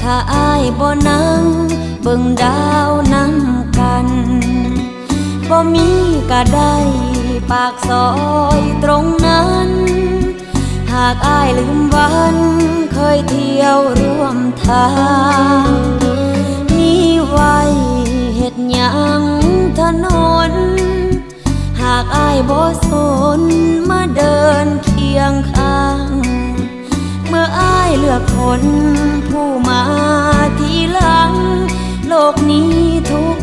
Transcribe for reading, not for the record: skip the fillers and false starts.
ถ้าอ้ายบ่นั่งเบิ่งดาวนำกันบ่มีก็ได้ปากซอยตรงนั้นหากอ้ายลืมวันเคยเที่ยวร่วมทางมีไว้เฮ็ดหยังถนนหากอ้ายบ่สนมาเดินเคียงข้างเมื่ออ้ายเลือกคนผู้มาทีหลังโลกนี้ทุก